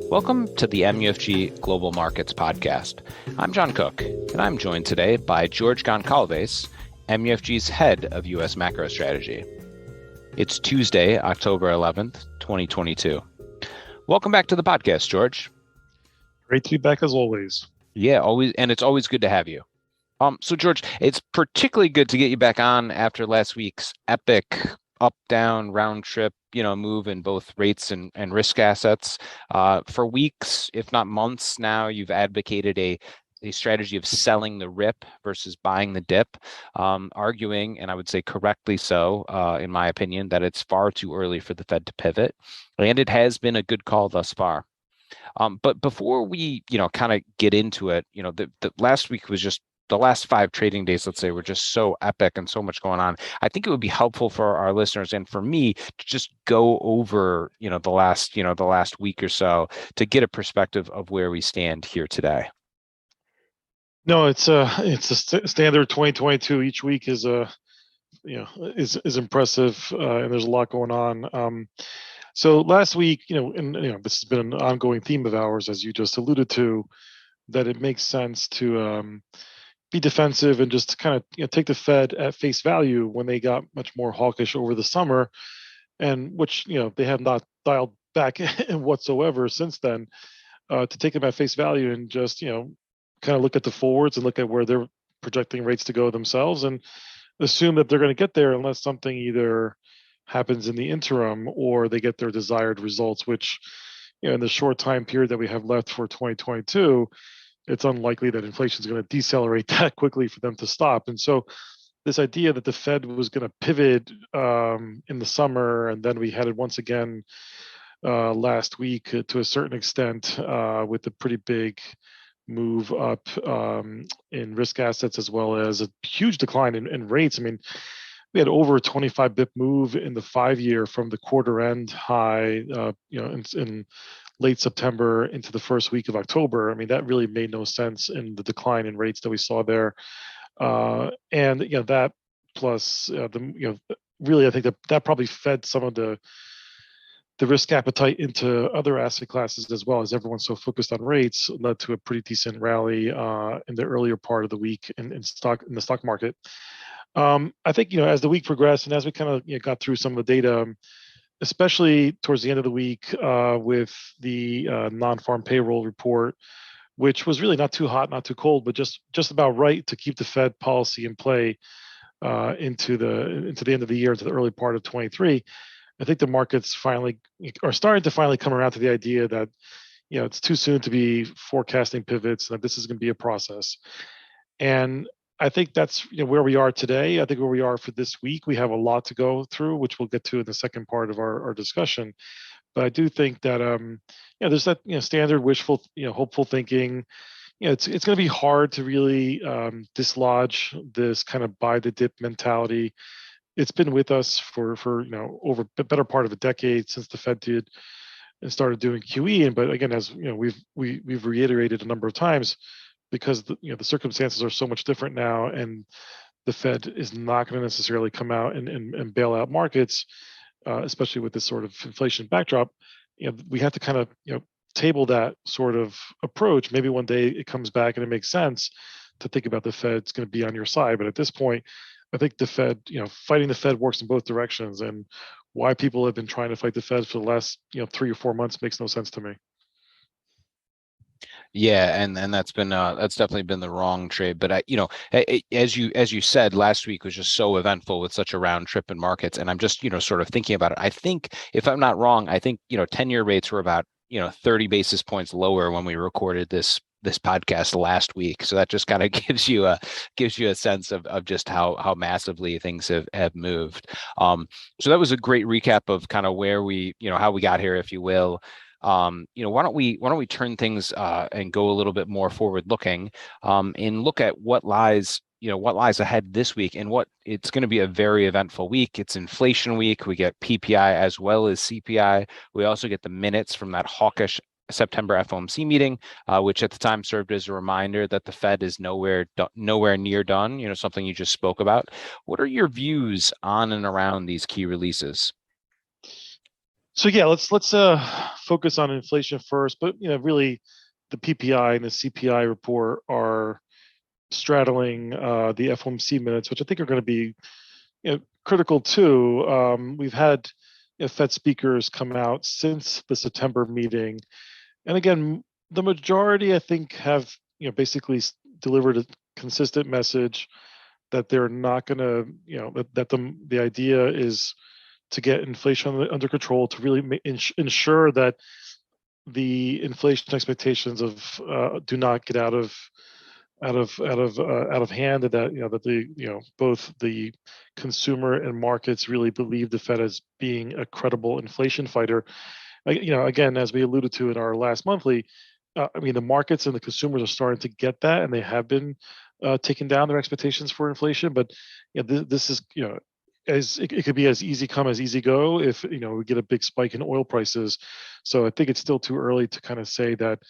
Welcome to the MUFG Global Markets Podcast. I'm John Cook, and I'm joined today by George Goncalves, MUFG's Head of U.S. Macro Strategy. It's Tuesday, October 11th, 2022. Welcome back to the podcast, George. Great to be back as always. Yeah, always, and it's always good to have you. So George, it's particularly good to get you back on after last week's epic up-down round trip, move in both rates and risk assets. For weeks, if not months now, you've advocated a strategy of selling the rip versus buying the dip, arguing, and I would say correctly so, in my opinion, that it's far too early for the Fed to pivot. And it has been a good call thus far. But before we, kind of get into it, the last week was just the last 5 trading days, let's say, were just so epic and so much going on. I think it would be helpful for our listeners and for me to just go over, the last week or so to get a perspective of where we stand here today. No, it's a standard 2022. Each week is is impressive, and there's a lot going on. So last week, this has been an ongoing theme of ours, as you just alluded to, that it makes sense to be defensive and just kind of take the Fed at face value when they got much more hawkish over the summer, and which they have not dialed back whatsoever since then. To take them at face value and just kind of look at the forwards and look at where they're projecting rates to go themselves and assume that they're going to get there unless something either happens in the interim or they get their desired results, which in the short time period that we have left for 2022, it's unlikely that inflation is going to decelerate that quickly for them to stop. And so this idea that the Fed was going to pivot in the summer, and then we had it once again last week to a certain extent with a pretty big move up in risk assets as well as a huge decline in rates. I mean, we had over a 25 bip move in the 5-year from the quarter end high, in late September into the first week of October. I mean, that really made no sense in the decline in rates that we saw there. And that plus really, I think that probably fed some of the risk appetite into other asset classes as well, as everyone's so focused on rates, led to a pretty decent rally in the earlier part of the week in the stock market. I think as the week progressed and as we kind of got through some of the data, especially towards the end of the week with the non-farm payroll report, which was really not too hot, not too cold, but just about right to keep the Fed policy in play into the end of the year, to the early part of 23. I think the markets finally are starting to come around to the idea that it's too soon to be forecasting pivots, that this is going to be a process. And I think that's where we are today. I think where we are for this week, we have a lot to go through, which we'll get to in the second part of our discussion. But I do think that there's that standard wishful, hopeful thinking. It's going to be hard to really dislodge this kind of buy the dip mentality. It's been with us for over the better part of a decade since the Fed did and started doing QE. But again, as we've reiterated a number of times, because the circumstances are so much different now, and the Fed is not going to necessarily come out and bail out markets, especially with this sort of inflation backdrop. We have to kind of table that sort of approach. Maybe one day it comes back and it makes sense to think about the Fed's going to be on your side. But at this point, I think the Fed, fighting the Fed works in both directions, and why people have been trying to fight the Fed for the last 3 or 4 months makes no sense to me. Yeah, and that's definitely been the wrong trade. But as you said, last week was just so eventful with such a round trip in markets, and I'm just sort of thinking about it. I think, if I'm not wrong, 10-year rates were about 30 basis points lower when we recorded this podcast last week. So that just kind of gives you a sense of just how massively things have moved. So that was a great recap of kind of where we how we got here, if you will. Why don't we turn things and go a little bit more forward looking and look at what lies ahead this week, and what it's going to be a very eventful week. It's inflation week. We get PPI as well as CPI. We also get the minutes from that hawkish September FOMC meeting, which at the time served as a reminder that the Fed is nowhere near done, something you just spoke about. What are your views on and around these key releases? So yeah, let's focus on inflation first. But really, the PPI and the CPI report are straddling the FOMC minutes, which I think are going to be critical too. We've had Fed speakers come out since the September meeting, and again, the majority I think have basically delivered a consistent message that they're not going to, that the idea is to get inflation under control, to really ensure that the inflation expectations of do not get out of hand, and that that the both the consumer and markets really believe the Fed as being a credible inflation fighter. Again, as we alluded to in our last monthly, I mean, the markets and the consumers are starting to get that, and they have been taking down their expectations for inflation. But this is as it could be as easy come as easy go if we get a big spike in oil prices. So I think it's still too early to kind of say that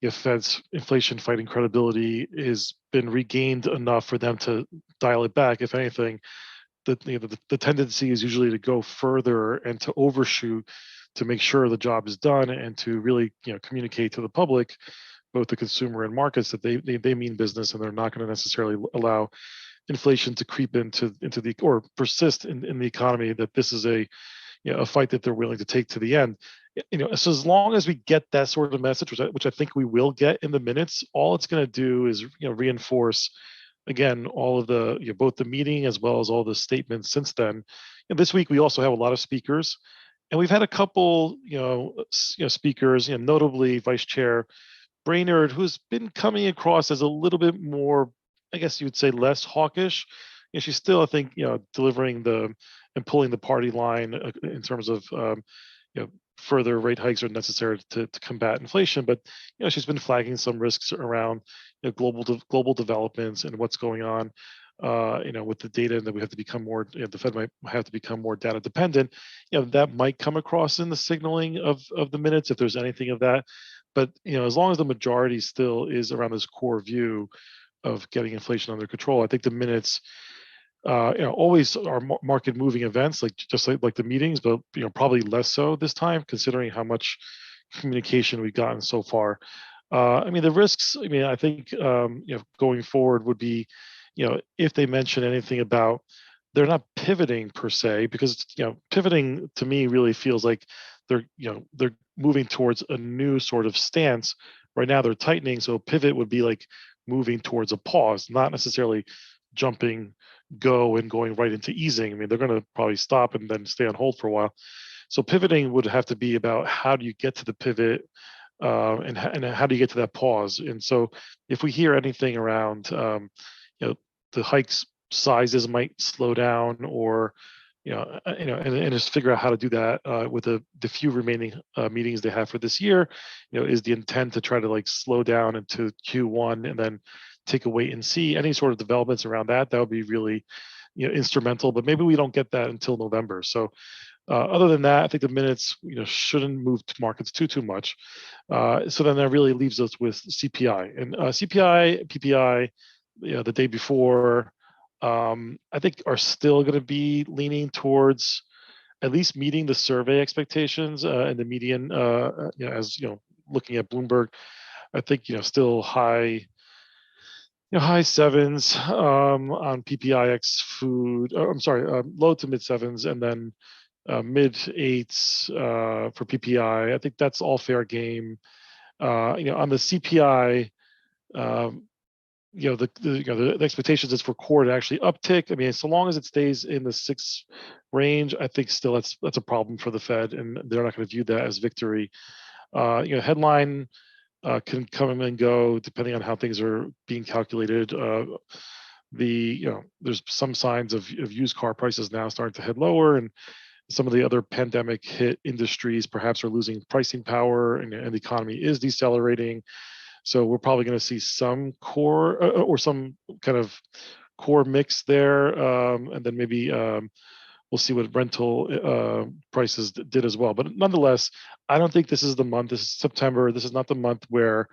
if Fed's inflation fighting credibility has been regained enough for them to dial it back. If anything, the tendency is usually to go further and to overshoot to make sure the job is done, and to really communicate to the public, both the consumer and markets, that they mean business, and they're not going to necessarily allow inflation to creep into the or persist in the economy, that this is a a fight that they're willing to take to the end. So as long as we get that sort of message, which I think we will get in the minutes, all it's going to do is reinforce again all of the both the meeting as well as all the statements since then. And this week we also have a lot of speakers, and we've had a couple speakers, notably Vice Chair Brainerd, who's been coming across as a little bit more, I guess you would say, less hawkish. She's still, I think, delivering the and pulling the party line in terms of further rate hikes are necessary to combat inflation. But she's been flagging some risks around global developments and what's going on. With the data, that we have to become more, the Fed might have to become more data dependent. That might come across in the signaling of the minutes, if there's anything of that. But as long as the majority still is around this core view of getting inflation under control, I think the minutes always are market moving events, like just like the meetings, but probably less so this time, considering how much communication we've gotten so far. I mean, the risks, I mean, I think going forward would be, if they mention anything about they're not pivoting per se, because pivoting to me really feels like they're moving towards a new sort of stance. Right now they're tightening, so pivot would be like moving towards a pause, not necessarily jumping go and going right into easing. I mean, they're going to probably stop and then stay on hold for a while. So pivoting would have to be about how do you get to the pivot, and how do you get to that pause. And so if we hear anything around the hikes sizes might slow down, or and just figure out how to do that with the few remaining meetings they have for this year. Is the intent to try to like slow down into Q1 and then take a wait and see any sort of developments around that? That would be really instrumental. But maybe we don't get that until November. So other than that, I think the minutes shouldn't move to markets too much. So then that really leaves us with CPI and CPI, PPI. The day before, I think are still going to be leaning towards at least meeting the survey expectations and the median. As looking at Bloomberg, I think still high sevens on PPIX food. I'm sorry, low to mid sevens, and then mid eights for PPI. I think that's all fair game. On the CPI. The expectations is for core to actually uptick. I mean, so long as it stays in the 6 range, I think still that's a problem for the Fed, and they're not going to view that as victory. Headline can come and go depending on how things are being calculated. There's some signs of used car prices now starting to head lower, and some of the other pandemic hit industries perhaps are losing pricing power, and the economy is decelerating. So we're probably going to see some core or some kind of core mix there, and then maybe we'll see what rental prices did as well. But nonetheless, I don't think this is the month. This is September. This is not the month where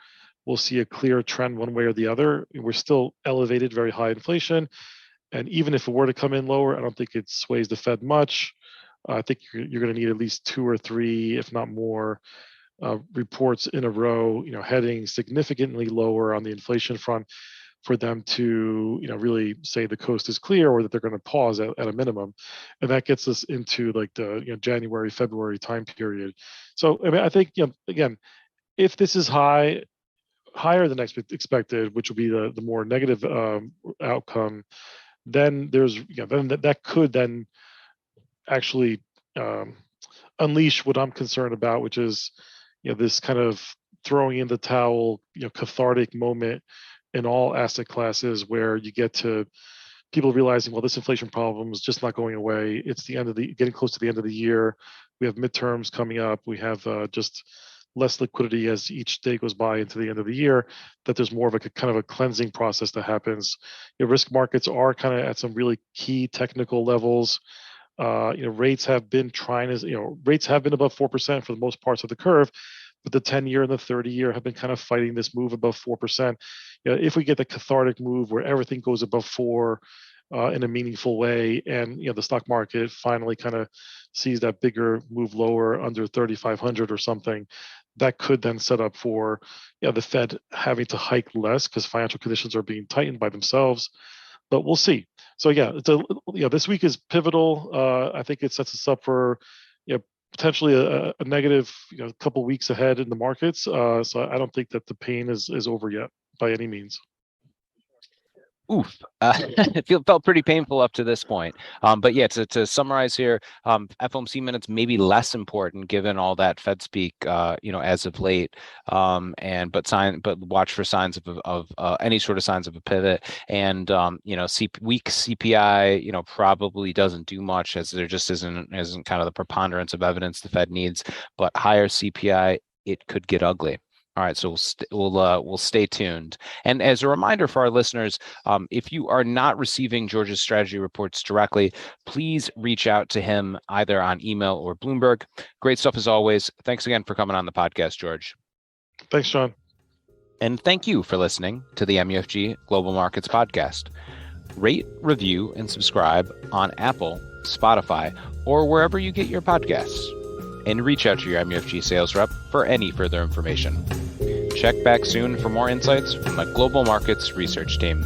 we'll see a clear trend one way or the other. We're still elevated, very high inflation, and even if it were to come in lower, I don't think it sways the Fed much. I think you're going to need at least 2 or 3, if not more, reports in a row, heading significantly lower on the inflation front for them to, really say the coast is clear, or that they're going to pause at a minimum. And that gets us into like the January, February time period. So I mean, I think, again, if this is higher than expected, which will be the more negative outcome, then then that could then actually unleash what I'm concerned about, which is this kind of throwing in the towel, cathartic moment in all asset classes, where you get to people realizing, well, this inflation problem is just not going away. It's getting close to the end of the year. We have midterms coming up. We have just less liquidity as each day goes by into the end of the year. That there's more of a kind of a cleansing process that happens. Risk markets are kind of at some really key technical levels. Rates have been rates have been above 4% for the most parts of the curve, but the 10-year and the 30-year have been kind of fighting this move above 4%. If we get the cathartic move where everything goes above 4 in a meaningful way, and the stock market finally kind of sees that bigger move lower under 3,500 or something, that could then set up for the Fed having to hike less because financial conditions are being tightened by themselves. But we'll see. So this week is pivotal. I think it sets us up for potentially a negative couple weeks ahead in the markets. So I don't think that the pain is over yet by any means. Oof. It felt pretty painful up to this point. But yeah, to summarize here, FOMC minutes may be less important given all that Fed speak, as of late. But watch for signs of any sort of signs of a pivot. And weak CPI, probably doesn't do much, as there just isn't kind of the preponderance of evidence the Fed needs. But higher CPI, it could get ugly. All right, so we'll stay tuned. And as a reminder for our listeners, if you are not receiving George's strategy reports directly, please reach out to him either on email or Bloomberg. Great stuff as always. Thanks again for coming on the podcast, George. Thanks, John. And thank you for listening to the MUFG Global Markets Podcast. Rate, review, and subscribe on Apple, Spotify, or wherever you get your podcasts. And reach out to your MUFG sales rep for any further information. Check back soon for more insights from the Global Markets Research Team.